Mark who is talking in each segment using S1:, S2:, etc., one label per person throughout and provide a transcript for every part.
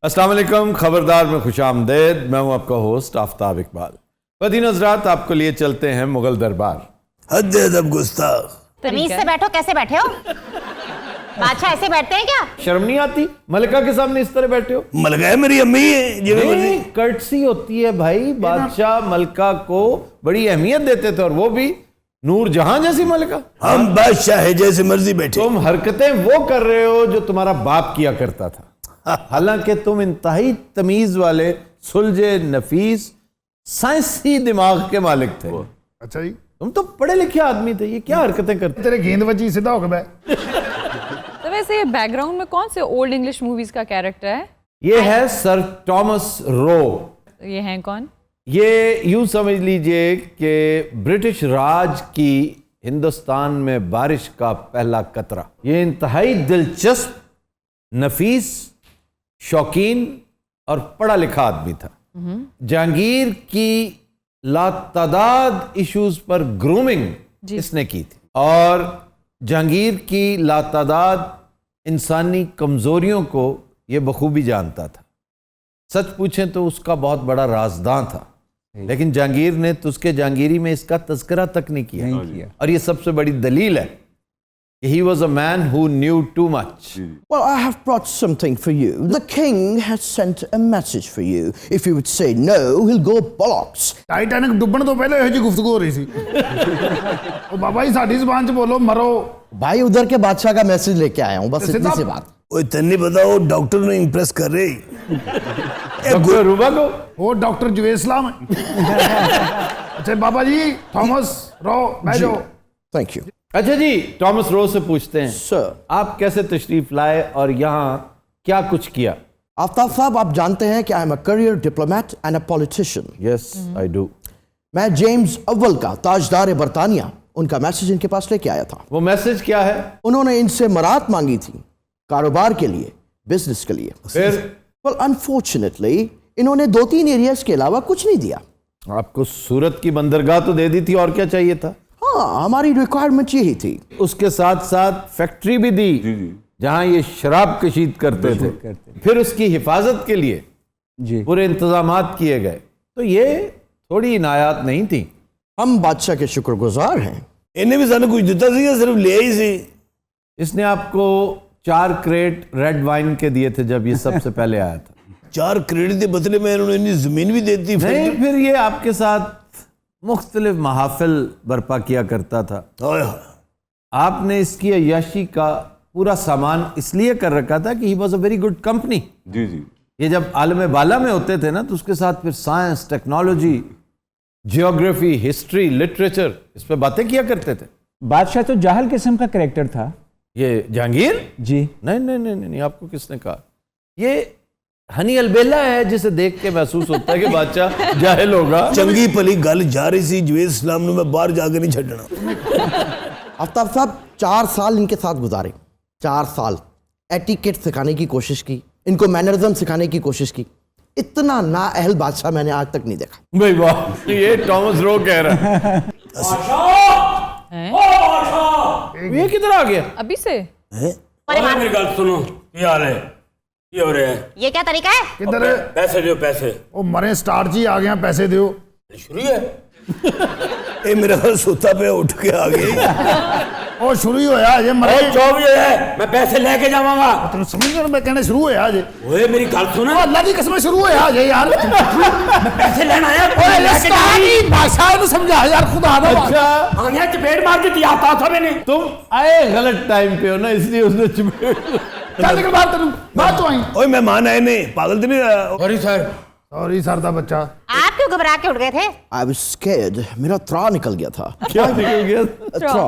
S1: अस्सलाम वालेकुम, खबरदार में खुशामदेद। मैं हूं आपका होस्ट आफ्ताब इकबाल। बदीन हज़रात, आपको लिए चलते हैं मुगल दरबार।
S2: हद अदब गुस्ताख।
S3: तमीज से बैठो। कैसे बैठे हो? बादशाह ऐसे बैठते हैं क्या?
S1: शर्म नहीं आती? मलिका के सामने इस तरह बैठे हो?
S2: मलका है मेरी अम्मी है, जिन्हें मर्जी।
S1: कर्टसी होती है भाई। बादशाह मलिका को बड़ी अहमियत देते थे, और वो भी नूर जहां जैसी मलिका।
S2: हम बादशाह है, जैसे मर्जी बैठे।
S1: तुम हरकतें वो कर रहे हो जो तुम्हारा बाप किया करता था। हालांकि तुम इंतहाई तमीज वाले, सुलझे, नफीस, साइंसी दिमाग के मालिक थे।
S4: अच्छा जी,
S1: तुम तो पढ़े लिखे आदमी थे, ये क्या हरकतें करते?
S4: तेरे गेंद बची सीधा हो गया।
S5: तो वैसे ये बैकग्राउंड में कौन से ओल्ड इंग्लिश मूवीज का कैरेक्टर है?
S1: ये है सर टॉमस रो।
S5: ये हैं कौन?
S1: ये यूं समझ लीजिए कि ब्रिटिश राज की हिंदुस्तान में बारिश का पहला कतरा। ये इंतहाई दिलचस्प, नफीस, शौकीन और पढ़ा लिखा आदमी था। जहांगीर की लातादाद इश्यूज पर ग्रूमिंग इसने की थी, और जहांगीर की लातादाद इंसानी कमजोरियों को यह बखूबी जानता था। सच पूछें तो उसका बहुत बड़ा राजदां था, लेकिन जहांगीर ने तो उसके जहांगीरी में इसका तज़किरा तक नहीं किया। और ये सबसे बड़ी दलील है कि he was a man who knew too much.
S6: Well, I have brought something for you. The king has sent a message for you. If you would say no, he'll go bollocks.
S4: Titanic डुੱਬਣ ਤੋਂ ਪਹਿਲਾਂ ਇਹੋ ਜਿਹੀ ਗੁਫ਼ਤਗੂ ਹੋ ਰਹੀ ਸੀ। ਉਹ ਬਾਬਾ ਜੀ ਸਾਡੀ ਜ਼ੁਬਾਨ 'ਚ ਬੋਲੋ, ਮरो।
S6: भाई उधर के बादशाह का मैसेज लेके आया हूँ, बस इतनी सी बात।
S2: ओए तन्नी पता वो डॉक्टर ने इम्प्रेस कर रहे।
S1: डॉक्टर रूबा को?
S4: वो डॉक्टर जुवेद इस्लाम है। अच्छा बाबा जी, थॉमस रो, बैठ जाओ।
S6: Thank you.
S1: अच्छा जी, टॉमस रो से पूछते हैं,
S6: Sir.
S1: आप कैसे तशरीफ लाए और यहाँ क्या कुछ किया?
S6: आफ्ताब साहब, आप जानते हैं कि I am a career diplomat and a politician.
S1: Yes I do.
S6: मैं जेम्स अव्वल का, ताजदार बरतानिया, उनका मैसेज इनके पास लेके आया था।
S1: वो मैसेज क्या है?
S6: उन्होंने इनसे मराद मांगी थी, कारोबार के लिए, बिजनेस के लिए।
S1: फिर?
S6: Well, unfortunately, इन्होंने 2-3 एरियाज के अलावा कुछ नहीं दिया।
S1: आपको सूरत की बंदरगाह तो दे दी थी, और क्या चाहिए था?
S6: हाँ, हमारी रिक्वायरमेंट यही थी।
S1: उसके साथ साथ फैक्ट्री भी दी जहां ये शराब कशीद करते थे। फिर उसकी हिफाजत के लिए पूरे इंतजामात किए गए। तो ये थोड़ी इनायात नहीं थी।
S6: हम बादशाह के शुक्रगुजार हैं।
S2: इन्हें भी सानू कुछ दिता सी, सिर्फ ले ही सी।
S1: इसने आपको 4 क्रेट रेड वाइन के दिए थे जब ये सबसे पहले आया था।
S2: 4 क्रेडिट के बदले में इन्होंने इतनी जमीन भी देती।
S1: नहीं, फिर ये आपके साथ मुख्तलिफ महाफिल बर्पा किया करता था। आपने इसकी अय्याशी का पूरा सामान इसलिए कर रखा था कि he was a very good company.
S7: जी जी।
S1: ये जब आलम बाला में होते थे ना, तो उसके साथ फिर science, technology, geography, history, literature, इस पे बातें किया करते थे।
S8: बादशाह तो जाहल किस्म का कैरेक्टर था।
S1: ये जहांगीर?
S8: जी
S1: नहीं नहीं नहीं नहीं, आपको किसने कहा? ये हनी अलबेला है, जिसे देख के महसूस होता है कि बादशाह जाहिल होगा।
S2: चंगी भली गल जा रही सी, जुवेद इस्लाम ने मैं बाहर जाके नहीं छड़ना।
S6: आफ्ताब साहब, 4 साल इनके साथ गुजारे। 4 साल एटिकेट सिखाने की कोशिश की, इनको मैनरिज्म सिखाने की कोशिश की। इतना नाअहल बादशाह मैंने आज तक नहीं देखा।
S1: भाई वाह, ये टॉमस रो कह रहा है। ये किधर आ गया?
S5: अभी से?
S3: मेरी
S9: गल सुनो, क्या हाल है? ये हो रहा है?
S3: ये क्या तरीका है?
S4: किधर?
S9: पैसे दो, पैसे।
S4: ਉਹ ਮਰੇ ਸਟਾਰ ਜੀ ਆ ਗਿਆ, पैसे ਦਿਓ।
S9: शुरू है।
S2: ये मेरा घर सोता पे उठ के आ गई।
S4: ਉਹ शुरू ही होया अजे मरे।
S9: जो भी है, मैं पैसे लेके जाऊंगा।
S4: ਤੈਨੂੰ ਸਮਝ ਨਹੀਂ, ਮੈਂ कहने शुरू होया अजे।
S9: ओए मेरी गल सुन।
S4: ਉਹ ਅੱਲਾ ਦੀ कसम शुरू होया अजे यार।
S9: मैं पैसे लेना आया।
S4: ਓਏ ਸਟਾਰ ਜੀ, ਬਾਦਸ਼ਾਹ ਨੂੰ ਸਮਝਾ यार, खुदा दा।
S1: अच्छा,
S9: आगे चपेट मार के दिया था था मैंने।
S1: तुम आए गलत टाइम पे हो ना, इसलिए उसने चपेट।
S4: ਚੱਲ ਨਿਕਲ ਬਾਹਰ, ਤੈਨੂੰ ਬਾਹਰ ਤੋਂ ਆਈ।
S2: ओए मेहमान आए ने, पागल तो नहीं आया?
S9: Sorry sir.
S4: सॉरी सर दा बच्चा।
S3: आप क्यों घबरा के उठ गए थे?
S6: आई वाज स्कैर्ड, मेरा त्रा निकल गया था।
S1: क्या निकल गया?
S6: त्रा।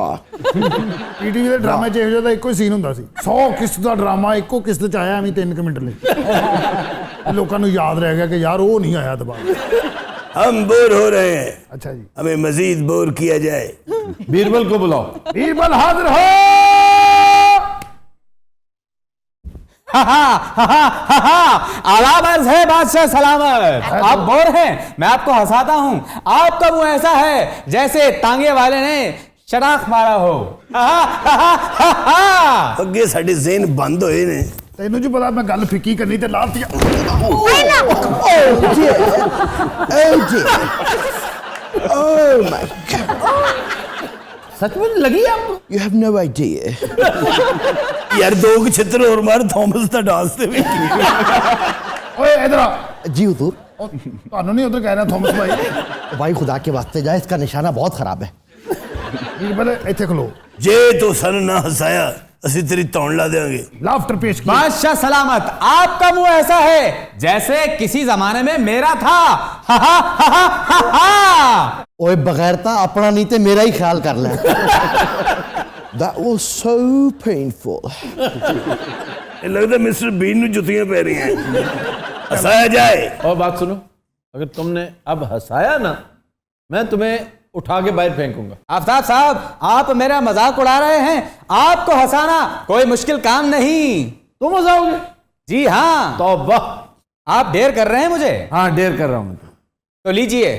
S4: ਪੀਟੀਵੀ ਦੇ ਡਰਾਮੇ 'ਚ ਇਹੋ ਜਿਹਾ ਦਾ ਇੱਕੋ ਹੀ ਸੀਨ ਹੁੰਦਾ ਸੀ। 100 ਕਿਸ਼ਤ ਦਾ ਡਰਾਮਾ ਇੱਕੋ ਕਿਸ਼ਤ 'ਚ ਆਇਆ, ਐਵੇਂ 3 ਮਿੰਟ ਲਈ। ਲੋਕਾਂ ਨੂੰ ਯਾਦ ਰਹਿ ਗਿਆ ਕਿ ਯਾਰ ਉਹ ਨਹੀਂ ਆਇਆ ਦੁਬਾਰਾ।
S2: हम बोर हो रहे हैं,
S4: अच्छा जी,
S2: हमें मजीद बोर किया जाए।
S1: बीरबल को बुलाओ।
S4: बीरबल हाजिर हो।
S8: आलाम अर्ज़ है बादशाह सलामत। आप बोर हैं, मैं आपको हंसाता हूँ। आपका मुंह ऐसा है जैसे तांगे वाले ने शराख मारा हो।
S2: अगे साडे ज़हन बंद होए ने।
S4: ਤੈਨੂੰ ਜੀ ਪਤਾ ਮੈਂ ਗੱਲ ਫਿੱਕੀ ਕਰਨੀ ਤੇ ਲਾਤੀ
S6: Oh my God.
S1: सच में लगी आपको?
S6: You have no idea.
S2: ਯਾਰ ਦੋ ਕੁ ਛਿੱਤਰ ਹੋਰ ਮਾਰ ਥਾਮਸ ਦਾ ਡਾਂਸ ਤੇ ਵੇਖੀ
S4: ਓਏ ਇਧਰ ਆ
S6: जी हुजूर।
S4: ਉਹ ਤੁਹਾਨੂੰ ਨਹੀਂ ਉਧਰ ਕਹਿ ਰਿਹਾ ਥੋਮਸ ਭਾਈ
S6: भाई खुदा के वास्ते जाए, इसका निशाना बहुत खराब है।
S4: ਪਹਿਲੇ ਇੱਥੇ ਖਲੋ
S2: ਜੇ ਤੂੰ ਸਾਨੂੰ ਨਾ ਹਸਾਇਆ ਅਸੀਂ ਤੇਰੀ ਧੌਣ ਲਾ ਦੇਵਾਂਗੇ
S4: ਲਾਫਟਰ पेश किया
S8: बादशाह सलामत, आपका मुंह ऐसा है जैसे किसी जमाने में मेरा था। हा हा हा हा हा हा।
S6: ओए बगैरता अपना नहीं ते मेरा ही ख्याल कर ले। That was so painful.
S2: ਇਹ ਲੱਗਦਾ ਮਿਸਟਰ ਬੀਨ ਨੂੰ ਜੁੱਤੀਆਂ ਪੈ ਰਹੀਆਂ ਹਸਾਇਆ ਜਾਏ।
S1: और बात सुनो, अगर तुमने अब हंसाया ना, मैं तुम्हें उठा के बाहर फेंकूंगा।
S8: आफ्ताब साहब, आप मेरा मजाक उड़ा रहे हैं। आपको हंसाना कोई मुश्किल काम नहीं।
S1: तुम हंसाओगे?
S8: जी हाँ।
S1: तौबा।
S8: आप ढेर कर रहे हैं मुझे?
S1: हाँ, डेर कर रहा हूं मैं।
S8: तो लीजिए।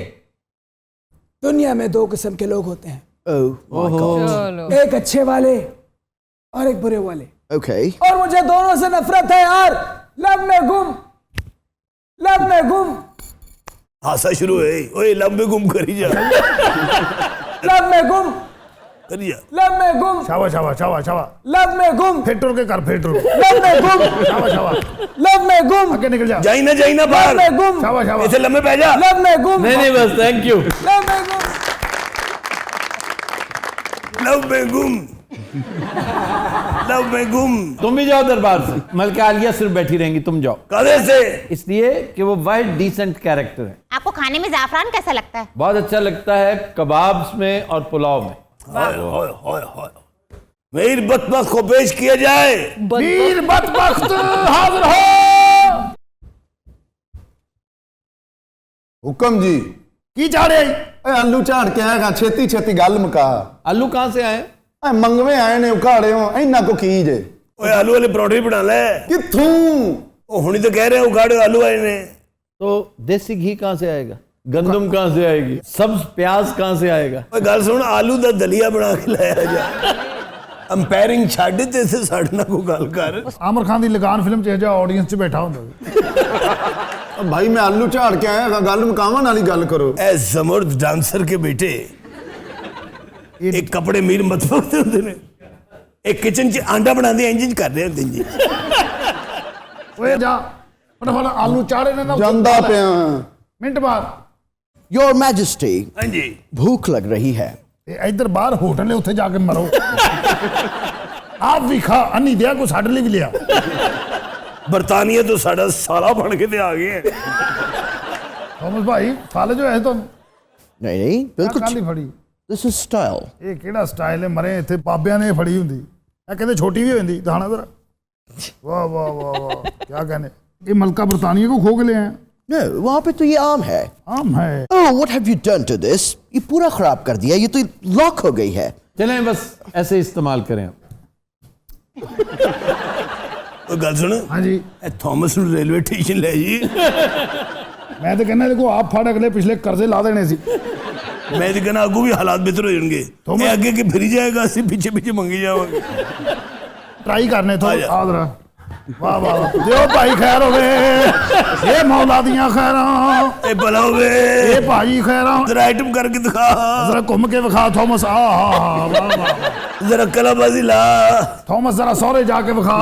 S7: दुनिया में दो किस्म के लोग होते हैं,
S6: Oh my God.
S5: चलो
S7: एक अच्छे वाले और एक बुरे वाले।
S6: Okay.
S7: और मुझे दोनों से नफरत है यार। लब में गुम, लब में गुम,
S2: ਹਾਸਾ ਸ਼ੁਰੂ ਹੋਏ ਓਏ ਲੰਬੇ ਗੁੰਮ ਕਰੀ ਜਾ
S7: लब में गुम,
S2: ਕਰੀ ਜਾ
S7: लब में गुम,
S4: ਸ਼ਾਬਾਸ਼ ਸ਼ਾਬਾਸ਼ ਸ਼ਾਬਾਸ਼ ਸ਼ਾਬਾਸ਼
S7: लब में गुम,
S4: ਫੇਰ ਟੁਰ ਕੇ ਕਰ ਫੇਰ ਟੁਰ
S7: लब में गुम,
S4: ਸ਼ਾਬਾਸ਼ ਸ਼ਾਬਾਸ਼
S7: लब में गुम,
S4: ਅੱਗੇ ਨਿਕਲ ਜਾ
S2: ਜਾਈ ਨਾ
S7: लब
S2: ਬਾਹਰ
S7: में गुम,
S4: ਸ਼ਾਬਾਸ਼ ਸ਼ਾਬਾਸ਼
S2: ਇੱਥੇ ਲੰਮੇ ਪੈ ਜਾ
S7: लब में गुम,
S1: नहीं नहीं, बस थैंक यू।
S7: लब में गुम।
S2: ਲੰਬੇ ਗੁੰਮ ਲੰਬੇ ਗੁੰਮ
S1: तुम भी जाओ दरबार से। मलका आलिया सिर्फ बैठी रहेंगी, तुम जाओ।
S2: ਕਾਦੇ ਸੇ
S1: इसलिए कि वो वाइड डिसेंट कैरेक्टर है।
S3: आपको खाने में जाफरान कैसा लगता है?
S1: बहुत अच्छा लगता है कबाब्स में और पुलाव में।
S2: हाय हाय हाय हाय मीर बदबख्त को पेश किया जाए।
S4: ਵੀਰ ਬਦਬਖਤ ਹਾਜ਼ਰ ਹੋ
S10: हुक्म जी।
S4: ਕੀ ਚਾੜਿਆ ਈ?
S10: ए आलू झाड़ के आएगा, छेती छेती गल मुका।
S1: आलू कहाँ से आए?
S10: ए मंगवे आए ने उखाड़े हो, इन्ना को की जे
S2: ਓਏ ਆਲੂ ਵਾਲੇ ਪਰੌਂਠੇ ਬਣਾ ਲੈ
S10: किथों?
S2: ਉਹ ਹੁਣੀ ਤਾਂ ਕਹਿ ਰਹੇ ਉਗਾੜੇ ਆਲੂ ਆਏ ਨੇ
S1: तो देसी घी कहाँ से आएगा? गंदम कहाँ से आएगी? सब्ज प्याज कहाँ से आएगा?
S2: ਓਏ ਗੱਲ ਸੁਣ ਆਲੂ ਦਾ ਦਲੀਆ ਬਣਾ ਕੇ ਲਾਇਆ ਜਾ ਅੰਪਾਇਰਿੰਗ ਛੱਡ ਤੇ ਇੱਥੇ ਸਾਡੇ ਨਾਲ ਕੋਈ ਗੱਲ ਕਰ
S4: ਆਮਰ ਖਾਨ ਦੀ ਲਗਾਨ ਫਿਲਮ ਚ ਜਿਹੜਾ ਆਡੀਅנס ਚ ਬੈਠਾ ਹੁੰਦਾ ਸੀ
S10: ओ भाई मैं आलू झाड़ के आया, गल मुकावा नाली गल करो।
S2: ਐ ਜ਼ਮਰਦ ਡਾਂਸਰ ਕੇ ਬੇਟੇ ਇੱਕ ਕੱਪੜੇ ਮੀਰ ਮਤਲਬ ਦੇ ਹੁੰਦੇ ਨੇ ਇਹ ਕਿਚਨ 'ਚ ਆਂਡਾ ਬਣਾਉਂਦੇ ਇੰਜ ਕਰ ਰਹੇ ਹੁੰਦੇ ਜੀ
S4: ਓਏ ਜਾ ਫਟਾਫਟ ਆਲੂ ਚਾੜੇ ਨੇ ਨਾ
S10: ਜਾਂਦਾ ਪਿਆ।
S4: ਮਿੰਟ ਬਾਅਦ
S6: Your Majesty,
S2: ਹਾਂਜੀ
S6: भूख लग रही है।
S4: ਤੇ ਇੱਧਰ ਬਾਹਰ ਹੋਟਲ ਹੈ ਉੱਥੇ ਜਾ ਕੇ ਮਰੋ ਆਪ ਵੀ ਖਾ ਅੰਨੀ ਦਿਆ ਕੋ ਸਾਡੇ ਲਈ ਵੀ ਲਿਆ
S2: ਬਰਤਾਨੀਆ ਤੋਂ ਸਾਡਾ ਸਾਲਾ ਬਣ ਕੇ ਤੇ ਆ ਗਏ ਹੈ
S4: ਥੋਮਸ ਭਾਈ ਫਾਲੇ ਜੋ ਹੈ ਤਾਂ
S6: नहीं नहीं बिल्कुल
S4: ਕਾਲੀ ਫੜੀ
S6: This is style.
S4: ਇਹ ਕਿਹੜਾ ਸਟਾਈਲ ਹੈ ਮਰੇ ਇੱਥੇ ਬਾਬਿਆਂ ਨੇ ਫੜੀ ਹੁੰਦੀ ਇਹ ਕਹਿੰਦੇ ਛੋਟੀ ਵੀ ਹੋ ਜਾਂਦੀ ਦਿਖਾਣਾ ਜ਼ਰਾ ਵਾਹ ਵਾਹ ਵਾਹ ਵਾਹ ਕੀ ਕਹਿੰਦੇ ਇਹ ਮਲਕਾ ਬਰਤਾਨੀਆ ਕੋ ਖੋ ਕੇ ਲਿਆ
S6: No, वहाँ पे तो ये आम है।
S4: ਆਮ ਹੈ
S6: Oh, what have you done to this? ये पूरा खराब कर दिया, ये तो लॉक हो गई है।
S1: चलें बस ऐसे इस्तेमाल करें।
S2: ਉਹ ਗੱਲ ਸੁਣ
S4: ਹਾਂਜੀ
S2: ਇਹ ਥਾਮਸ ਨੂੰ ਰੇਲਵੇ ਸਟੇਸ਼ਨ ਲੈ ਜੀ
S4: ਮੈਂ ਤਾਂ ਕਹਿੰਦਾ ਦੇਖੋ ਆਪ ਫੜ ਅਗਲੇ ਪਿਛਲੇ ਕਰਜ਼ੇ ਲਾ ਦੇਣੇ ਸੀ
S2: ਮੈਂ ਤੇ ਕਹਿੰਦਾ ਅੱਗੋਂ ਵੀ ਹਾਲਾਤ ਬਿਹਤਰ ਹੋ ਜਾਣਗੇ ਇਹ ਅੱਗੇ ਕਿ ਫਿਰੀ ਜਾਏਗਾ ਅਸੀਂ ਪਿੱਛੇ ਪਿੱਛੇ ਮੰਗੀ ਜਾਵਾਂਗੇ
S4: ਟਰਾਈ ਕਰਨੇ ਤੋਂ
S2: ਆ ਜਾ।
S4: ਆਦਰਾ ਵਾਹ ਵਾਹ ਵਾਹ। ਦਿਓ ਭਾਈ ਖੈਰ ਹੋਵੇ ਇਹ ਮੌਲਾ ਦੀਆਂ ਖੈਰਾਂ
S2: ਇਹ ਭਲਾ ਹੋਵੇ
S4: ਇਹ ਭਾਜੀ ਖੈਰਾਂ
S2: ਜ਼ਰਾ ਆਈਟਮ ਕਰਕੇ ਦਿਖਾ
S4: ਜ਼ਰਾ ਘੁੰਮ ਕੇ ਵਿਖਾ ਥੋਮਸ ਆ ਵਾਹ ਵਾਹ
S2: ਜ਼ਰਾ ਕਲਾਬਾਜ਼ੀ ਲਾ
S4: ਥੋਮਸ ਜ਼ਰਾ ਸਹੁਰੇ ਜਾ ਕੇ ਵਿਖਾ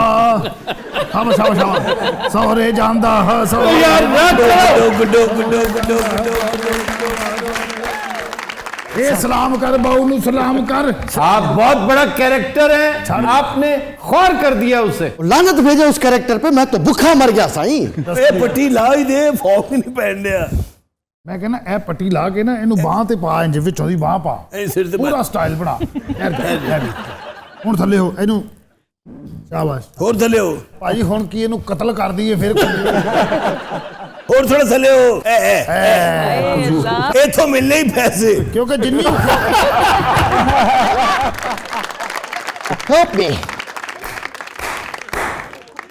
S4: ਸ਼ਾਬਾਸ਼ ਸ਼ਾਬਾਸ਼ ਸ਼ਾਬਾਸ਼ ਸਹੁਰੇ ਜਾਂਦਾ ਹੈ ਸਹੁਰੇ
S2: ਡੋਗ ਡੋਗ ਡੋਗ ਡੋਗ
S4: ਇਹ ਸਲਾਮ ਕਰ ਬਾਊ ਨੂੰ ਸਲਾਮ कर
S1: आप बहुत बड़ा कैरेक्टर है, आपने ख्वार कर दिया उसे।
S6: लानत भेजे उस कैरेक्टर पे, मैं तो भूखा मर गया साईं।
S2: ਇਹ ਪੱਟੀ ਲਾ ਹੀ ਦੇ ਫੌਕ ਨਹੀਂ ਪੈਣ ਡਿਆ
S4: ਮੈਂ ਕਹਿੰਦਾ ਇਹ ਪੱਟੀ ਲਾ ਕੇ ਨਾ ਇਹਨੂੰ ਬਾਹ ਤੇ ਪਾ ਇੰਜ ਵਿੱਚੋਂ ਦੀ ਬਾਹ ਪਾ
S2: ਇਹ ਸਿਰ ਤੇ
S4: ਪੂਰਾ ਸਟਾਈਲ ਬਣਾ ਹੁਣ ਥੱਲੇ ਹੋ ਇਹਨੂੰ ਸ਼ਾਬਾਸ਼
S2: ਹੋਰ ਥੱਲੇ ਹੋ
S4: ਭਾਜੀ ਹੁਣ ਕੀ ਇਹਨੂੰ ਕਤਲ ਕਰ ਦਈਏ ਫਿਰ
S2: ਹੋਰ ਥੋੜਾ ਥੱਲੇ ਹੋ ਇੱਥੋਂ ਮਿਲਨੇ ਹੀ ਪੈਸੇ
S4: ਕਿਉਂਕਿ ਜਿੰਨੀ
S6: Help me.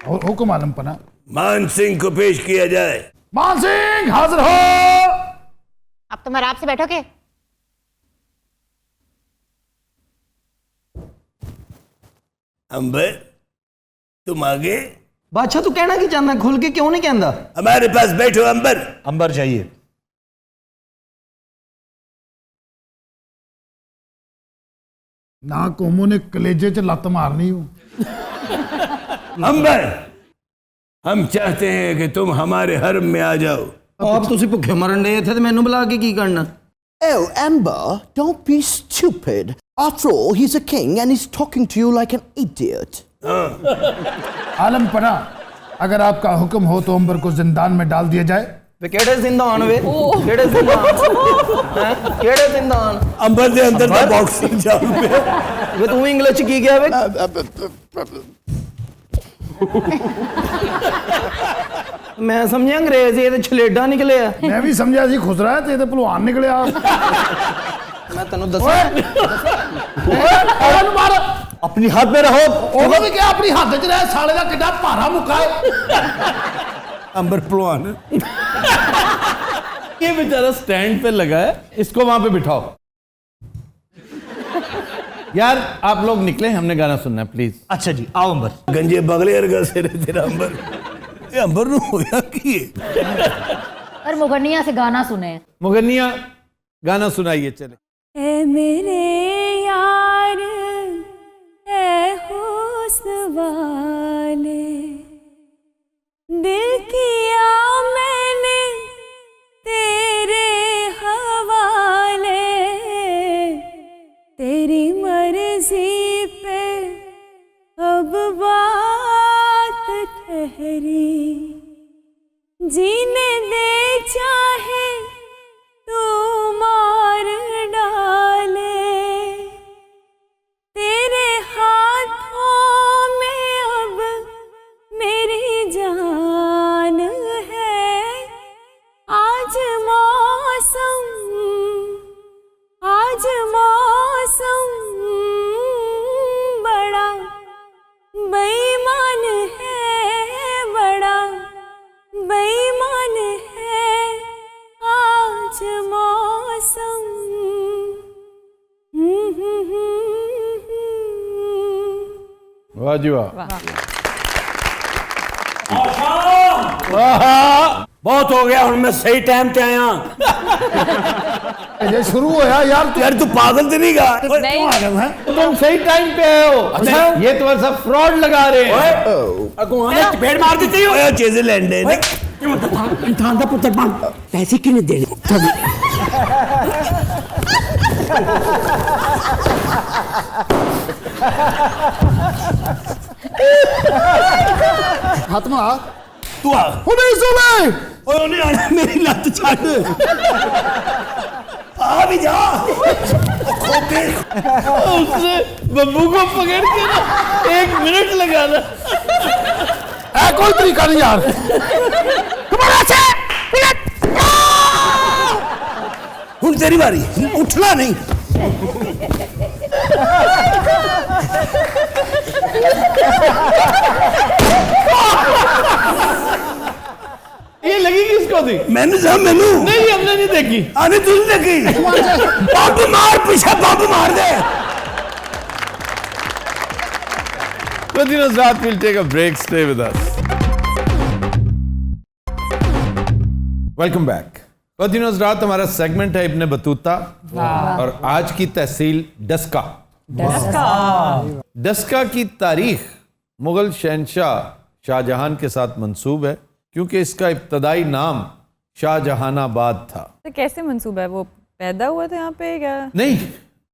S4: ਹੁਕਮ आलम पना
S2: मान सिंह को पेश किया जाए
S4: मान सिंह हाजिर हो
S3: अब तुम आराम से बैठोगे?
S2: अंबर तुम आगे
S6: बादशाह तू कहना की चाहता, खुल के क्यों नहीं कहता?
S2: हमारे पास बैठो अंबर।
S8: अंबर चाहिए।
S4: ना कोमो ने कलेजे च लत मारनी हो।
S2: अंबर, हम चाहते हैं कि तुम हमारे हरम में आ जाओ।
S6: आप तुसी भुखे मरन दे थे, मैनू बुला के की करना? Oh, Amber, don't be stupid. After all, he's a king and he's talking to you like an idiot.
S4: आलम पना, अगर आपका हुक्म हो तो अंबर को जिंदान में डाल दिया जाए।
S6: वे केड़े जिंदान वे? केड़े जिंदान? हैं? केड़े जिंदान?
S2: अंबर दे अंदर दा बॉक्सिंग चालू पे।
S6: वे तू इंग्लिश की गया वे? मैं समझा अंग्रेज, ये तो छलेडा निकले है।
S4: मैं भी समझा जी खुसरा है, ते पहलवान निकले आप।
S6: मैं तेनू दसा
S4: मार
S6: अपनी हद में रहो।
S4: ओहो भी क्या अपनी हद च रहे, साले दा किड्डा भारा मुक्का है।
S2: अंबर पहलवान
S1: ये बेचारा स्टैंड पे लगा है, इसको वहां पे बिठाओ। यार आप लोग निकले, हमने गाना सुनना है प्लीज।
S8: अच्छा जी, आओ अंबर।
S2: गंजे बगले अरगा सिर तेरा अंबर। ये अंबर नु होया की
S3: और मुगनिया से गाना सुने।
S1: मुगनिया गाना सुनाइए चले।
S5: ए मेरे यार है हुस्न वाले, दिल किया मैंने तेरे हवाले, तेरी मर्जी पे अब बात ठहरी, जीने दे चाहे तू मार डाले, तेरे हाथों में अब मेरी जान है। आज मौसम बड़ा बेईमान है, बड़ा बेईमान है आज मौसम।
S1: वाह जी वाह।
S9: बहुत हो गया, हुण मैं सही टाइम पे आया।
S4: ये शुरू होया यार,
S2: यार तू पागल तो नहीं गा?
S1: तुम सही टाइम पे आए हो। अच्छा ये तो सब फ्रॉड लगा रहे हैं।
S9: अगुआ ने चपेट मार दी थी।
S2: ओए स्विट्जरलैंड है
S9: इंसान दा पुत्र बन, पैसे किने देने?
S4: फातिमा
S2: तू आ।
S4: नहीं सुने।
S2: ओए नहीं आना, मेरी लत छाड़। आ भी जा। खोपे
S1: उसने बब्बू को पकड़ के ना 1 मिनट लगाना।
S4: कोई तरीका नहीं यार।
S2: हुण तेरी बारी, उठना नहीं।
S1: ये लगी किसको थी?
S2: मैंने सब मैनू
S1: नहीं, हमने नहीं देखी।
S2: आने तू नहीं देखी? बम मार, पीछे बम मार दे।
S1: Continuous Raat will take a break. Stay with us. Welcome back. Continuous Raat हमारा सेगमेंट है इब्न बतूता और आज की तहसील डस्का। डस्का की तारीख मुगल शहंशाह शाहजहां के साथ मंसूब है क्योंकि इसका इब्तदाई नाम शाहजहानाबाद था।
S5: तो कैसे मंसूब है? वो पैदा हुआ था यहाँ पे क्या?
S1: नहीं,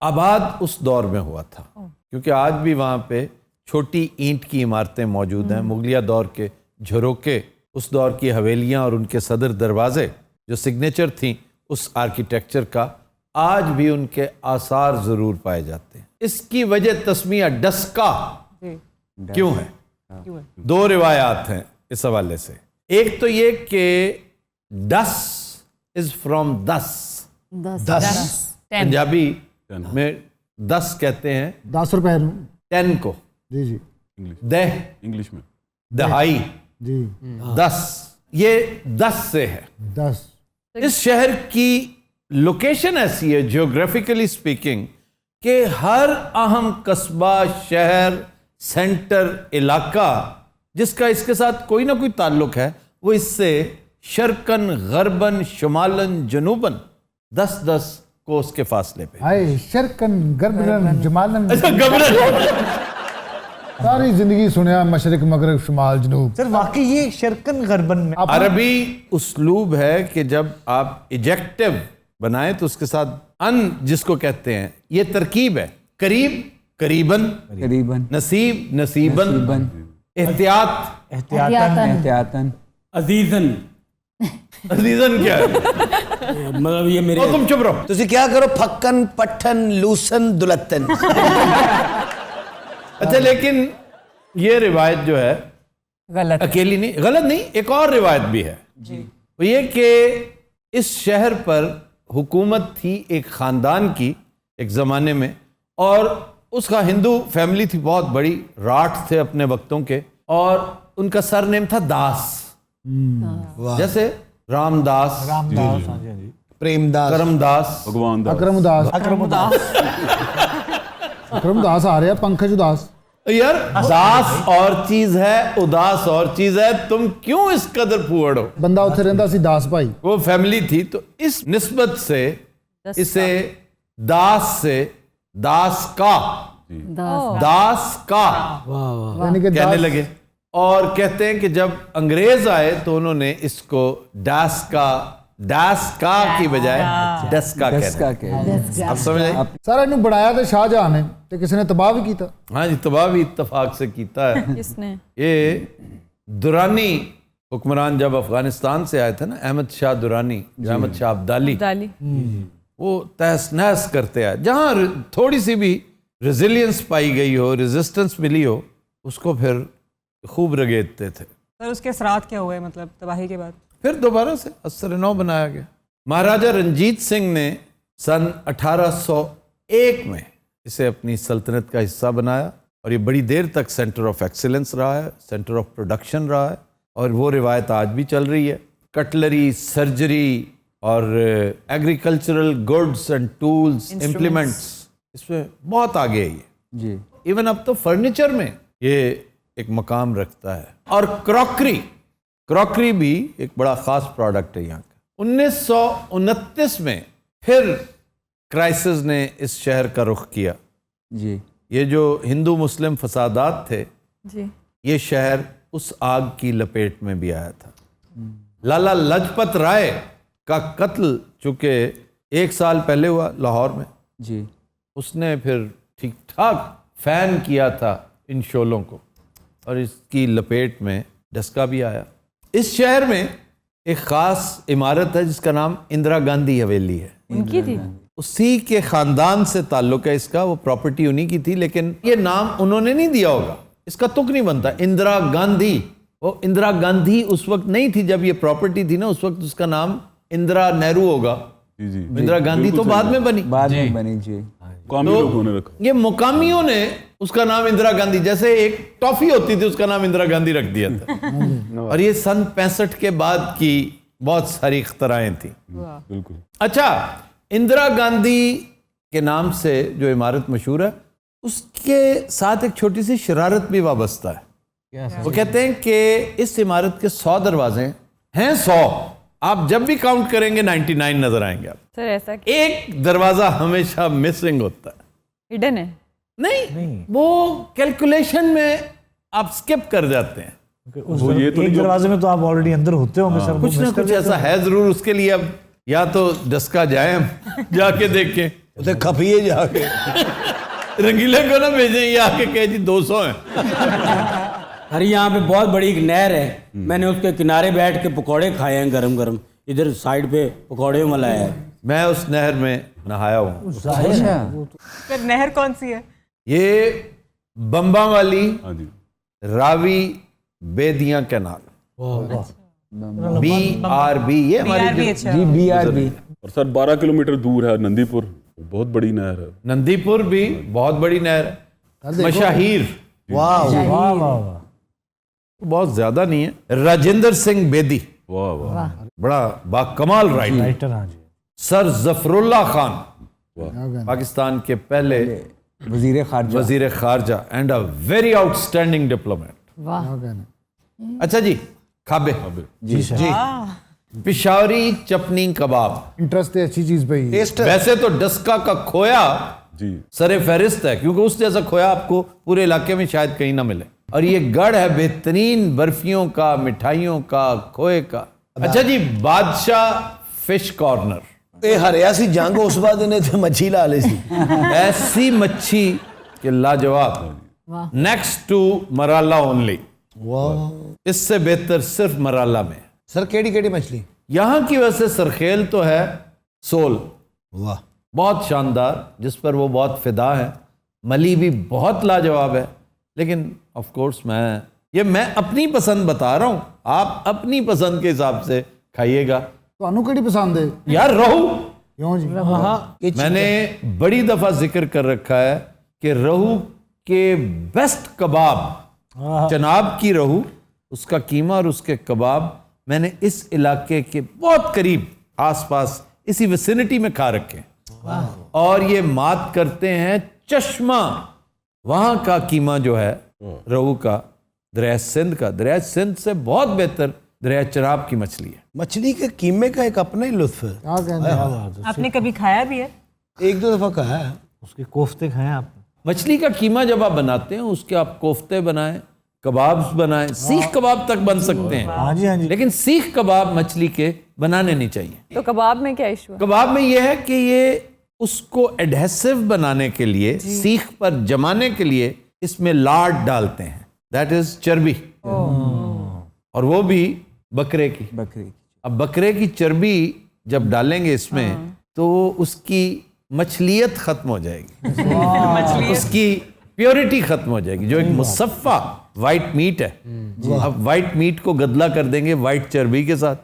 S1: आबाद उस दौर में हुआ था क्योंकि आज भी वहाँ पे छोटी ईंट की इमारतें मौजूद हैं। मुगलिया दौर के झरोके, उस दौर की हवेलियाँ और उनके सदर दरवाजे जो सिग्नेचर थी उस आर्किटेक्चर का, आज भी उनके आसार ज़रूर पाए जाते हैं। इसकी वजह तस्मिया डस्का क्यों है? 2 रिवायात हैं इस हवाले से। एक तो ये कि डस इज फ्रॉम दस। पंजाबी में 10 कहते हैं,
S4: 10 रुपए
S1: 10 को।
S4: जी जी।
S1: दह
S10: इंग्लिश में
S1: दहाई
S4: जी।
S1: 10, ये 10 से है।
S4: 10।
S1: इस शहर की लोकेशन ऐसी है जियोग्राफिकली स्पीकिंग कि हर अहम कस्बा, शहर, सेंटर, इलाका जिसका इसके साथ कोई ना कोई ताल्लुक है, वो इससे शर्कन गरबन शुमालन जनूबन 10-10 कोस के फासले पे।
S4: हाय शरकन गरबन जमालन,
S1: अच्छा गबरन
S4: सारी जिंदगी सुनया मशरिक मगरब शुमाल जनूब।
S7: सर वाकई ये शरकन गरबन में
S1: अरबी उस्लूब है कि जब आप इजेक्टिव बनाएं तो उसके साथ अन जिसको कहते हैं, ये तरकीब है। करीब करीबन,
S8: करीबन,
S1: नसीब नसीबन, एहतियात
S8: एहतियातन,
S11: अजीजन।
S1: अजीजन क्या है?
S11: मतलब ये मेरे
S1: तुम चुप रहो।
S2: ਤੁਸੀਂ क्या करो, फक्कन पट्ठन लूसन दुलत्तन।
S1: अच्छा, लेकिन ये रिवायत जो है
S7: गलत
S1: अकेली नहीं, गलत नहीं, एक और रिवायत भी है वो ये कि इस शहर पर हुकूमत थी एक ख़ानदान की एक ज़माने में, और उसका हिंदू फैमिली थी बहुत बड़ी, राठ थे अपने वक्तों के, और उनका सरनेम था दास। जैसे रामदास,
S2: प्रेमदास,
S1: करमदास,
S10: भगवान दास,
S4: अकरमदास आ रहा, पंकज उदास।
S1: यार दास और चीज है, उदास और चीज है, तुम क्यों इस कदर फूहड़ो?
S4: बंदा उत्थे रहिंदा सी दास भाई।
S1: वो फैमिली थी, तो इस निस्बत से इसे दास से दास का
S4: यानी कि
S1: कहने लगे, और कहते हैं कि जब अंग्रेज आए तो उन्होंने इसको डास का की बजाय डस्का कहते। अब समझ आए?
S4: सारा इन्हें बनाया तो शाहजहां ने, तो किसी ने तबाह भी किया।
S1: हाँ जी, तबाह भी इत्तफाक से कीता है।
S5: किसने?
S1: ये दुरानी हुक्मरान जब अफगानिस्तान से आए थे ना, अहमद शाह दुरानी, अहमद शाह अब्दाली, वो तहस नहस करते आए। जहाँ थोड़ी सी भी रेजिलियंस पाई गई हो, रेजिस्टेंस मिली हो, उसको फिर खूब रगेदते थे।
S12: सर उसके असरात क्या हुए, मतलब तबाही के बाद?
S1: फिर दोबारा से असर नौ बनाया गया। महाराजा रंजीत सिंह ने सन 1801 में इसे अपनी सल्तनत का हिस्सा बनाया, और ये बड़ी देर तक सेंटर ऑफ एक्सीलेंस रहा है, सेंटर ऑफ प्रोडक्शन रहा है, और वो रिवायत आज भी चल रही है। कटलरी, सर्जरी और agricultural goods and tools, implements, इसमें बहुत आगे है ये
S8: जी।
S1: इवन अब तो फर्नीचर में ये एक मकाम रखता है। और क्रॉकरी भी एक बड़ा ख़ास प्रोडक्ट है यहाँ का। 1929 में फिर क्राइसिस ने इस शहर का रुख किया
S8: जी।
S1: ये जो हिंदू मुस्लिम फसादात थे
S5: जी,
S1: ये शहर उस आग की लपेट में भी आया था। लाला लाजपत राय का कत्ल चूंकि 1 साल पहले हुआ लाहौर में
S8: जी, उसने
S1: फिर ठीक ठाक फैन किया था इन शोलों को, और इसकी लपेट में डस्का भी आया। इस शहर में एक ख़ास इमारत है जिसका नाम इंदिरा गांधी हवेली है।
S5: उनकी थी?
S1: उसी के ख़ानदान से ताल्लुक़ है इसका, वो प्रॉपर्टी उन्हीं की थी, लेकिन ये नाम उन्होंने नहीं दिया होगा, इसका तुक नहीं बनता। इंदिरा गांधी, वो इंदिरा गांधी उस वक्त नहीं थी जब ये प्रॉपर्टी थी ना, उस वक्त उसका नाम इंदिरा नेहरू होगा। इंदिरा गांधी तो बाद में बनी,
S8: जी।
S1: तो ये मुकामियों ने उसका नाम इंदिरा गांधी, जैसे एक टॉफी होती थी उसका नाम इंदिरा गांधी रख दिया था। और ये सन 65 के बाद की बहुत सारी इख्तराएं थी।
S10: बिल्कुल।
S1: अच्छा, इंदिरा गांधी के नाम से जो इमारत मशहूर है, उसके साथ एक छोटी सी शरारत भी वाबस्ता है। वो कहते हैं कि इस इमारत के 100 दरवाजे हैं, 100, आप जब भी काउंट करेंगे 99 नजर आएंगे आप।
S5: सर ऐसा
S1: एक दरवाजा हमेशा मिसिंग होता है।
S5: हिडन है?
S1: नहीं, वो कैलकुलेशन में आप स्किप कर जाते हैं।
S10: वो ये तो
S7: एक दरवाजे में तो आप ऑलरेडी अंदर होते होंगे सर।
S1: कुछ ना कुछ ऐसा है जरूर, उसके लिए अब या तो डस्का जाए हम जाके देखें,
S2: उसे खफिए जाके
S1: रंगीले को ना भेजें, ये आके कहे जी 200 हैं।
S11: अरे यहाँ पे बहुत बड़ी एक नहर है, मैंने उसके किनारे बैठ के पकौड़े खाए हैं गरम गरम, इधर साइड पे पकौड़े मलाया है।
S1: मैं उस नहर में नहाया हूँ।
S12: सर नहर कौन सी है?
S1: ये बम्बा वाली रावी बेदियां कैनाल, BRB, ये हमारी
S8: जी BRB।
S10: और सर 12 किलोमीटर दूर है नंदीपुर, बहुत बड़ी नहर है।
S1: नंदीपुर भी बहुत बड़ी नहर है, मशाहीर,
S2: वाह वाह वाह,
S1: बहुत ज्यादा नहीं है। राजेंद्र सिंह बेदी,
S10: वाह वाह,
S1: बड़ा बाकमाल राइटर।
S7: हाँ जी।
S1: सर जफरुल्ला खान, पाकिस्तान के पहले
S8: वजीर खारजा
S1: and a very outstanding diplomat. अच्छा जी, खाबे
S2: जी जी
S1: पिशावरी चपनी कबाब।
S4: इंटरेस्ट है अच्छी चीज पे ही।
S1: वैसे तो डस्का का खोया
S10: जी
S1: सरे फहरिस्त है, क्योंकि उस जैसा खोया आपको पूरे इलाके में शायद कहीं ना मिले। और ये गढ़ है बेहतरीन बर्फियों का, मिठाइयों का, खोए का। अच्छा जी, बादशाह फिश कॉर्नर।
S2: ये हरिया सी जंग उस बाद इन्हें थे मच्छी ला ली सी।
S1: ऐसी मच्छी के लाजवाब, नेक्स्ट टू मराला ओनली। इससे बेहतर सिर्फ मराला में।
S2: सर केड़ी केड़ी मछली
S1: यहाँ की वैसे सरखेल तो है, सोल
S2: वाह
S1: बहुत शानदार, जिस पर वो बहुत फिदा है। मली भी बहुत लाजवाब है। लेकिन ऑफ कोर्स मैं अपनी पसंद बता रहा हूँ, आप अपनी पसंद के हिसाब से खाइएगा।
S4: ਤੁਹਾਨੂੰ ਕਿਹੜੀ पसंद है
S1: यार रहू,
S4: क्यों जी?
S1: मैंने बड़ी दफा जिक्र कर रखा है कि रहू के बेस्ट कबाब, जनाब की रहू, उसका कीमा और उसके कबाब मैंने इस इलाके के बहुत करीब आसपास इसी विसिनिटी में खा रखे। और ये मात करते हैं चश्मा। वहां का कीमा जो है रहू का, दरिया सिंध का, दरिया सिंध से बहुत बेहतर दरिया चनाब की मछली है।
S2: मछली के कीमे का एक अपना ही लुत्फ है।
S4: क्या कहते हैं?
S12: आपने कभी खाया भी है?
S2: एक दो दफा कहा है।
S11: उसके कोफ्ते खाए आप?
S1: मछली का कीमा जब आप बनाते हैं उसके आप कोफ्ते बनाएं, कबाब्स बनाएं, सीख कबाब तक बन सकते हैं।
S11: हाँ जी हाँ जी।
S1: लेकिन सीख कबाब मछली के बनाने नहीं चाहिए।
S5: तो कबाब में क्या इशू है?
S1: कबाब में यह है कि ये उसको एडहेसिव बनाने के लिए, सीख पर जमाने के लिए इसमें लाड डालते हैं, दैट इज चर्बी। और वो भी बकरे की। अब बकरे की चर्बी जब डालेंगे इसमें तो उसकी मछलियत खत्म हो जाएगी, उसकी प्योरिटी खत्म हो जाएगी। जो एक मुसफ़ा वाइट मीट है, अब वाइट मीट को गदला कर देंगे वाइट चर्बी के साथ,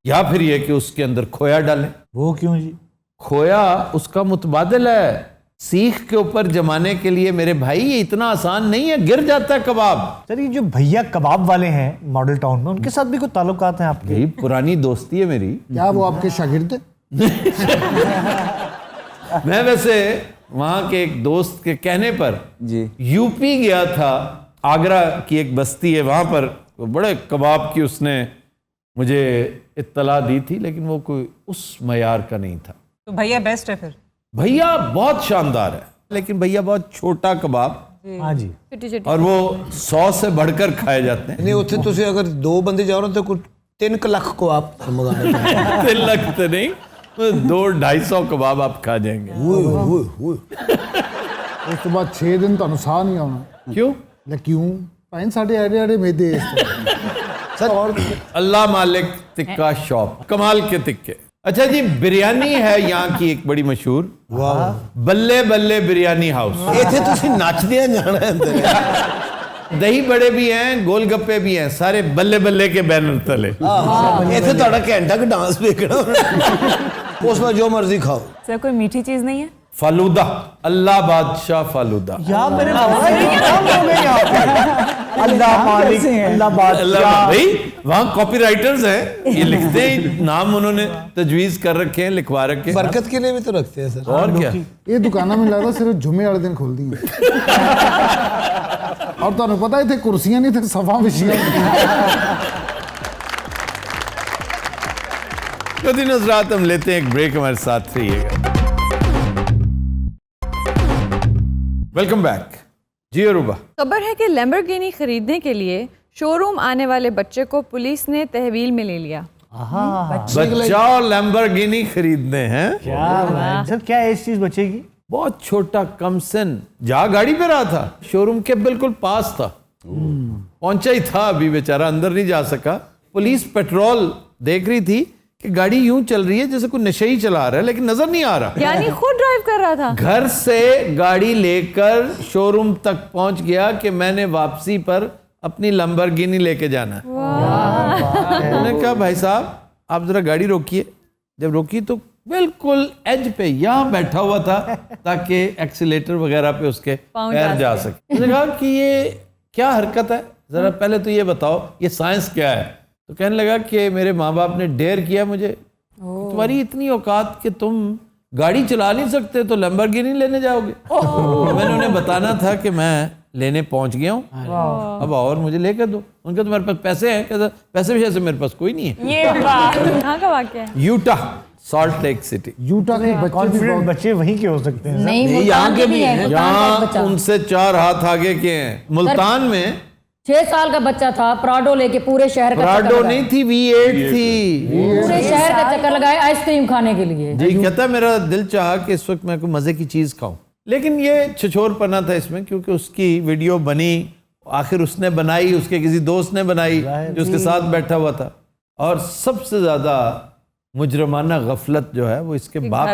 S1: या फिर ये कि उसके अंदर खोया डालें।
S11: वो क्यों जी?
S1: खोया उसका मुतबादिल है। सीख के ऊपर जमाने के लिए मेरे भाई ये इतना आसान नहीं है, गिर जाता है कबाब।
S11: सर ये जो भैया कबाब वाले हैं मॉडल टाउन में, उनके साथ भी कोई ताल्लुकात हैं आपके?
S1: यही पुरानी दोस्ती है मेरी।
S4: क्या वो आपके शागिर्द है?
S1: मैं वैसे वहां के एक दोस्त के कहने पर जी यूपी गया था, आगरा की एक बस्ती है वहां पर, बड़े कबाब की उसने मुझे इत्तला दी थी, लेकिन वो कोई उस मयार का नहीं था।
S12: तो भैया बेस्ट है फिर?
S1: भैया बहुत शानदार है, लेकिन भैया बहुत छोटा कबाब,
S11: हाँ जी,
S1: और वो 100 से बढ़कर खाए जाते हैं।
S2: नहीं उत्थे तुसी अगर 2 बंदे जाओ ना तो कुछ 3 लाख को आप मंगाने
S1: 3 लाख तो नहीं, 200-250 कबाब आप खा जाएंगे।
S4: उस तो बाद 6 दिन ਤੁਹਾਨੂੰ ਸਾਹ नहीं आना।
S1: क्यों?
S4: ले क्यों? भाई साढ़े आड़े आड़े मेदे
S1: सर। और अल्लाह मालिक टिक्का शॉप, कमाल के टिक्के। अच्छा जी, बिरयानी है यहाँ की एक बड़ी मशहूर, बल्ले बल्ले बिरयानी हाउस।
S2: इत्थे तुसी नचदे जाना है अंदर।
S1: दही बड़े भी हैं, गोलगप्पे भी हैं, सारे बल्ले बल्ले के बैनर तले।
S2: इत्थे ਤੁਹਾਡਾ घंटा का डांस देखना, उसमें जो मर्जी खाओ।
S12: सर कोई मीठी चीज नहीं है?
S1: फालूदा, अल्लाह बादशाह फालूदा।
S11: यार मेरे अल्लाह मालिक, अल्लाह बादशाह।
S1: भाई वहाँ कॉपीराइटर्स हैं, ये लिखते हैं, नाम उन्होंने तजवीज कर रखे हैं, लिखवा रखे हैं।
S2: बरकत के लिए भी तो रखते हैं सर।
S1: और क्या,
S4: ये दुकाना में लगता सिर्फ जुम्मे वाले दिन खोल दी। और ਤੁਹਾਨੂੰ ਪਤਾ ਇੱਥੇ ਕੁਰਸੀਆਂ ਨਹੀਂ, ਤੇ ਸਫਾ ਵਿਛੀਆਂ।
S1: तो दिन रात हम लेते हैं एक ब्रेक, हमारे साथ रहिएगा। वेलकम बैक जी। अरूबा,
S5: खबर है कि लैम्बोर्गिनी खरीदने के लिए शोरूम आने वाले बच्चे को पुलिस ने तहवील में ले लिया।
S1: बच्चा और लैम्बोर्गिनी खरीदने हैं।
S11: क्या सर, क्या एज चीज बचेगी?
S1: बहुत छोटा कमसन, जहाँ गाड़ी पे रहा था, शोरूम के बिल्कुल पास था, पहुंचा ही था, अभी बेचारा अंदर नहीं जा सका। पुलिस पेट्रोल देख रही थी कि गाड़ी यूं चल रही है जैसे कोई नशे ही चला रहा है, लेकिन नजर नहीं आ रहा।
S5: यानी खुद ड्राइव कर रहा था।
S1: घर से गाड़ी लेकर शोरूम तक पहुंच गया कि मैंने वापसी पर अपनी लैम्बोर्गिनी लेके जाना है। उन्होंने कहा भाई साहब आप जरा गाड़ी रोकिए। जब रोकी तो बिल्कुल एज पे यहाँ बैठा हुआ था ताकि एक्सीलेटर वगैरह पे उसके पैर जा सके। उसने कहा कि ये क्या हरकत है, जरा पहले तो ये बताओ ये साइंस क्या है। तो कहने लगा कि मेरे माँ बाप ने डेयर किया मुझे, तुम्हारी इतनी औकात कि तुम गाड़ी चला नहीं सकते तो लैम्बोर्गिनी लेने जाओगे। तो मैंने उन्हें बताना था कि मैं लेने पहुंच गया हूँ, अब और मुझे लेकर दो। उनके तुम्हारे पास पैसे हैं? कहता पैसे भी ऐसे मेरे पास कोई नहीं है।
S12: ये बात
S5: कहाँ का वाक्य है?
S1: Utah, salt lake city.
S4: Utah के बच्चे भी बहुत
S7: बच्चे वहीं के हो सकते हैं।
S3: नहीं,
S2: यहाँ के भी हैं।
S1: यहाँ उनसे 4 हाथ आगे के हैं। मुल्तान में
S13: 6 साल का बच्चा था, प्राडो लेके पूरे शहर का चक्कर
S1: प्राडो
S13: लगाया।
S1: नहीं थी, V8 थी।
S13: पूरे शहर का चक्कर लगाया आइसक्रीम खाने के लिए।
S1: जी, कहता मेरा दिल चाहा कि इस वक्त मैं कोई मजे की चीज खाऊं, लेकिन ये छिछोरपना था इसमें, क्योंकि उसकी वीडियो बनी, आखिर उसने बनाई, उसके किसी दोस्त ने बनाई जो उसके साथ बैठा हुआ था। और सबसे ज्यादा मुजरमाना गफलत जो है वो इसके बाप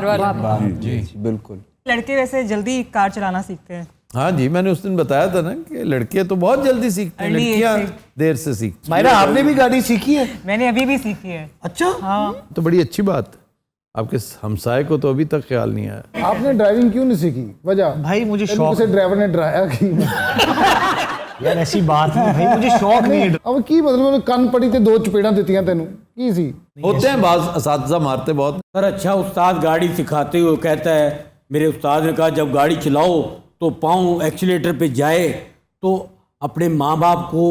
S1: की।
S8: जी बिल्कुल।
S12: लड़के वैसे जल्दी कार चलाना सीखते हैं।
S1: हाँ जी, मैंने उस दिन बताया था ना कि लड़के तो बहुत जल्दी सीखते हैं,
S12: Early age
S1: लड़कियां
S12: से।
S1: देर से सीखती हैं।
S2: मायरा, आपने भी गाड़ी सीखी है?
S12: मैंने अभी भी सीखी है।
S2: अच्छा,
S12: हाँ।
S1: तो बड़ी अच्छी बात है। आपके हमसाए को तो अभी तक ख्याल नहीं आया।
S4: आपने ड्राइविंग क्यों नहीं सीखी? वजह?
S7: भाई मुझे शौक
S4: से ड्राइवर ने डराया कि
S7: यार ऐसी बात नहीं भाई, मुझे शौक नहीं है।
S4: अब की मतलब ਕੰਨ ਪੜੀ ਤੇ 2 ਚਪੇੜਾਂ ਦਿੱਤੀਆਂ ਤੈਨੂੰ ਕੀ ਸੀ?
S1: होते हैं बाज असातिज़ा मारते बहुत।
S11: सर अच्छा उस्ताद गाड़ी सिखाते हुए कहता है, मेरे उस्ताद ने कहा जब गाड़ी चलाओ तो पाँव एक्सीलेटर पे जाए तो अपने माँ बाप को,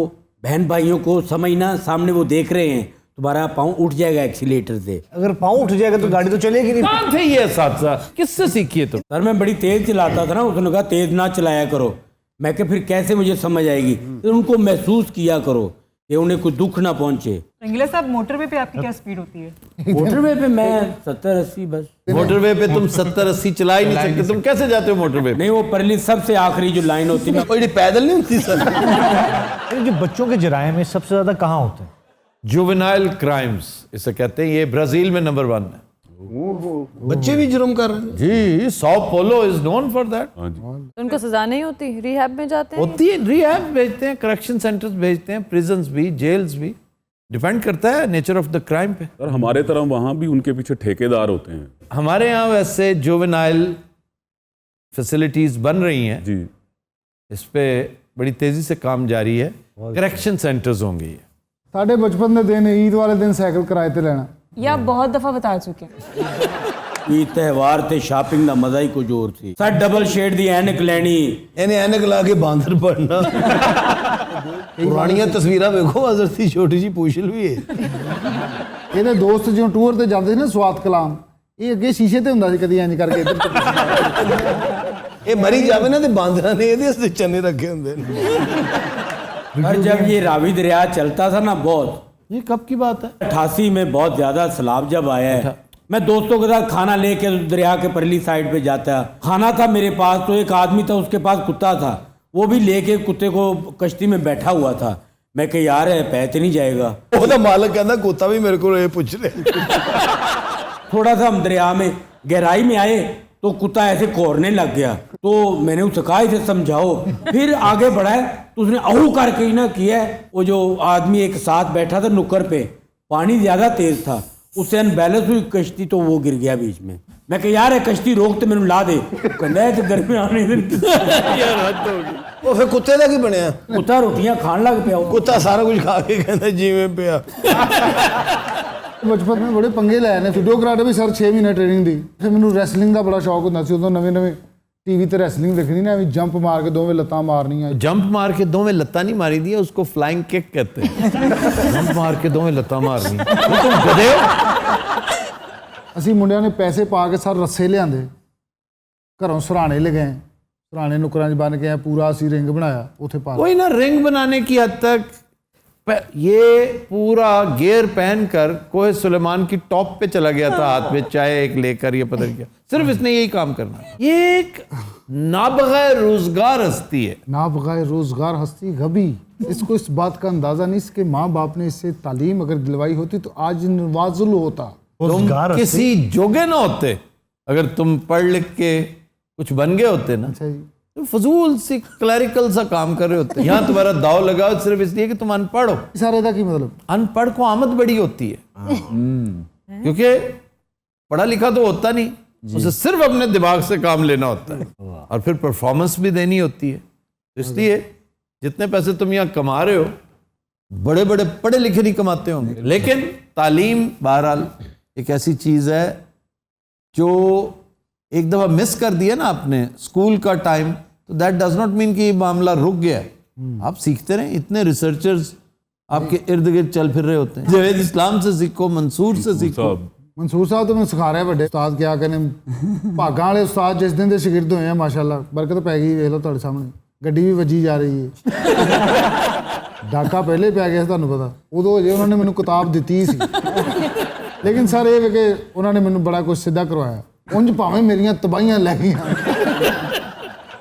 S11: बहन भाइयों को समझना, सामने वो देख रहे हैं, तुम्हारा पाँव उठ जाएगा एक्सीलेटर से।
S7: अगर पाँव उठ जाएगा तो गाड़ी तो चलेगी नहीं।
S1: कौन थे ये असातिज़ा? किससे सीखी है तुम?
S11: सर मैं बड़ी तेज चलाता था ना, उसने कहा तेज ना चलाया करो। मैं क्या फिर कैसे मुझे समझ आएगी? तो उनको महसूस किया करो कि उन्हें कोई दुख ना पहुंचे।
S12: रंगीला साहब, मोटरवे पे आपकी क्या स्पीड होती है?
S11: मोटरवे पे मैं 70-80 बस।
S1: मोटरवे पे तुम 70-80 चला ही नहीं सकते, तुम कैसे जाते हो मोटरवे?
S11: नहीं, वो परली सबसे आखिरी जो लाइन होती है
S2: कोई पैदल नहीं होती सर।
S7: जो बच्चों के जराये में सबसे ज्यादा कहाँ होते हैं?
S1: जुवेनाइल क्राइम्स इसे कहते हैं। ये ब्राजील में नंबर 1 है।
S2: बच्चे भी जुर्म कर रहे हैं
S1: जी। Sao Paulo is known for that.
S5: तो उनको सजा नहीं होती? रिहैब में जाते हैं?
S1: होती है, रिहैब भेजते हैं, करेक्शन सेंटर्स भेजते हैं, प्रिजन्स भी, जेल्स भी। डिपेंड करता है नेचर ऑफ द क्राइम पे।
S14: और हमारे तरह वहाँ भी उनके पीछे ठेकेदार होते हैं।
S1: हमारे यहाँ वैसे जुवेनाइल फैसिलिटीज बन रही हैं
S14: जी,
S1: इस पे बड़ी तेजी से काम जारी है। करेक्शन सेंटर्स होंगे ये।
S4: ਸਾਡੇ ਬਚਪਨ ਦੇ ਦਿਨ ਈਦ ਵਾਲੇ ਦਿਨ ਸਾਈਕਲ ਕਿਰਾਏ ਤੇ ਲੈਣਾ।
S12: ये आप बहुत दफा बता चुके हैं।
S11: ये त्यौहार ते शॉपिंग का मजा ही कुछ और थी। सर डबल शेड दी ऐनक लैनी,
S2: इन्हें ऐनक ला के बांदर पड़ना। पुरानियां तस्वीरां देखो, हजरत दी छोटी जी पूछल भी है।
S4: ਇਹਦੇ ਦੋਸਤ ਜਿਉਂ ਟੂਰ ਤੇ ਜਾਂਦੇ ਸੀ ਨਾ ਸਵਾਤ ਕਲਾਮ, ਇਹ ਅੱਗੇ ਸ਼ੀਸ਼ੇ ਤੇ ਹੁੰਦਾ ਸੀ, ਕਦੀ ਇੰਜ ਕਰਕੇ ਇੱਧਰ
S2: ਇਹ ਮਰੀ ਜਾਵੇ ਨਾ ਤੇ ਬਾਂਦਰਾਂ ਨੇ ਇਹਦੇ ਵਾਸਤੇ ਚੰਨੇ ਰੱਖੇ ਹੁੰਦੇ ਨੇ।
S11: और जब ये रावी दरिया चलता था ना बहुत,
S1: ये कब की बात है?
S11: 88 में बहुत ज्यादा सैलाब जब आया है, मैं दोस्तों के साथ खाना लेके दरिया के परली साइड पे जाता। खाना था मेरे पास, तो एक आदमी था, उसके पास कुत्ता था, वो भी लेके कुत्ते को कश्ती में बैठा हुआ था। मैं कह यार है पैत नहीं जाएगा।
S2: ਉਹਦਾ ਮਾਲਕ ਕਹਿੰਦਾ ਕੁੱਤਾ ਵੀ ਮੇਰੇ ਕੋਲ ਇਹ ਪੁੱਛ ਰਿਹਾ।
S11: थोड़ा सा हम दरिया में गहराई में आए तो कुत्ता ऐसे कोरने लग गया, तो मैंने उससे कहा इसे समझाओ। फिर आगे बढ़ाए तो उसने आहू करके ही ना किया। वो जो आदमी एक साथ बैठा था नुक्कड़ पे, पानी ज्यादा तेज था, उससे अनबैलेंस हुई कश्ती, तो वो गिर गया बीच में। मैं कह यार है कश्ती रोक तो मैंने ला दे, कहना है घर में आने
S2: ਉਹ ਫਿਰ ਕੁੱਤੇ ਦਾ ਕੀ ਬਣਿਆ?
S11: कुत्ता रोटियां खान लग पिया।
S2: ਕੁੱਤਾ ਸਾਰਾ ਕੁਝ ਖਾ ਕੇ ਕਹਿੰਦਾ ਜਿਵੇਂ ਪਿਆ।
S4: ਬਚਪਨ में बड़े पंगे लाए ने। वीडियो कराटे भी सर 6 महीने ट्रेनिंग दी। फिर मैंने रैसलिंग का बड़ा शौक ਹੁੰਦਾ ਸੀ। ਉਦੋਂ ਨਵੇਂ टीवी ਤੇ रैसलिंग देखनी ना, भी जंप मार के दोवें ਲੱਤਾਂ मारनियां।
S1: जंप मार के दोवें लत्ता नहीं मारी दी, उसको फ्लाइंग किक कहते हैं। जंप मार के दोवें लत्ता मारनी। तुम गधे हो।
S4: ਅਸੀਂ ਮੁੰਡਿਆਂ ਨੇ ਪੈਸੇ ਪਾ ਕੇ ਸਰ ਰੱਸੇ ਲਿਆਂਦੇ, ਘਰੋਂ ਸਰਾਣੇ ਲੈ ਗਏ, ਸਰਾਣੇ ਨੁਕਰਾਂ 'ਚ ਬੰਨ ਕੇ पूरा ਅਸੀਂ रिंग बनाया, ਉੱਥੇ पा
S1: वही ना, रिंग बनाने की हद तक ये पूरा गियर पहनकर कोह सुलेमान की टॉप पे चला गया था, हाथ में चाय एक लेकर, ये पता नहीं क्या, सिर्फ इसने यही काम करना। ये एक नाबगैर रोजगार हस्ती है।
S4: नाबगैर रोजगार हस्ती गबी। इसको इस बात का अंदाजा नहीं इसके माँ बाप ने इससे तालीम अगर दिलवाई होती तो आज नवाजुल होता।
S1: तुम किसी जोगे ना होते अगर तुम पढ़ लिख के कुछ बन गए होते ना।
S4: अच्छा जी।
S1: तो फजूल सी क्लरिकल सा काम कर रहे होते। यहाँ तुम्हारा दाव लगाओ सिर्फ इसलिए कि तुम अनपढ़ हो।
S4: सारे का की मतलब?
S1: अनपढ़ को आमद बड़ी होती है, क्योंकि पढ़ा लिखा तो होता नहीं, उसे सिर्फ अपने दिमाग से काम लेना होता है और फिर परफॉर्मेंस भी देनी होती है। इसलिए जितने पैसे तुम यहाँ कमा रहे हो, बड़े बड़े पढ़े लिखे नहीं कमाते होंगे, लेकिन तालीम बहरहाल एक ऐसी चीज़ है जो एक दफ़ा मिस कर दिया ना आपने स्कूल का टाइम, तो दैट डज नॉट मीन कि ये मामला रुक गया है। आप सीखते रहें, इतने रिसर्चर्स आपके इर्द गिर्द चल फिर रहे होते हैं। जावेद इस्लाम से सीखो, मंसूर से सीखो।
S4: मंसूर साहब तो मैं सिखा रहे बड़े उस्ताद क्या कहने भागा वाले उस्ताद जिस दिन के शागिर्द हुए हैं माशाल्लाह बरकत पै गई। वेख लो तुहाडे सामने गड्डी भी वजी जा रही है। डाका पहले पै गया ਤੁਹਾਨੂੰ ਪਤਾ ਉਦੋਂ ਜੇ ਉਹਨਾਂ ਨੇ ਮੈਨੂੰ ਕਿਤਾਬ ਦਿੱਤੀ ਸੀ लेकिन सर ये कि उन्होंने मैंने बड़ा कुछ सीधा करवाया उंज भावें मेरियां तबाहियां लै गईयां।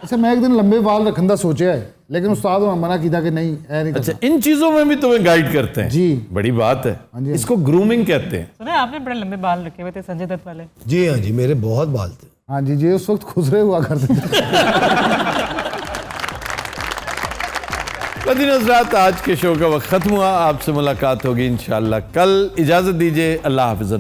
S4: अच्छा मैं एक दिन लंबे बाल रखने का सोचा है लेकिन उस्ताद ने मना किया कि नहीं ऐ नहीं।
S1: अच्छा इन चीजों में भी तुम्हें गाइड करते हैं जी, बड़ी बात है। इसको ग्रूमिंग कहते हैं।
S12: सुना आपने बड़े लंबे बाल रखे हुए थे संजय दत्त वाले?
S2: जी हाँ जी, मेरे बहुत बाल थे।
S4: हाँ जी जी, उस वक्त खुसरे हुआ करते थे।
S1: हज़रात आज के शो का वक्त खत्म हुआ। आपसे मुलाकात होगी इंशाअल्लाह कल। इजाजत दीजिए, अल्लाह हाफ़िज़।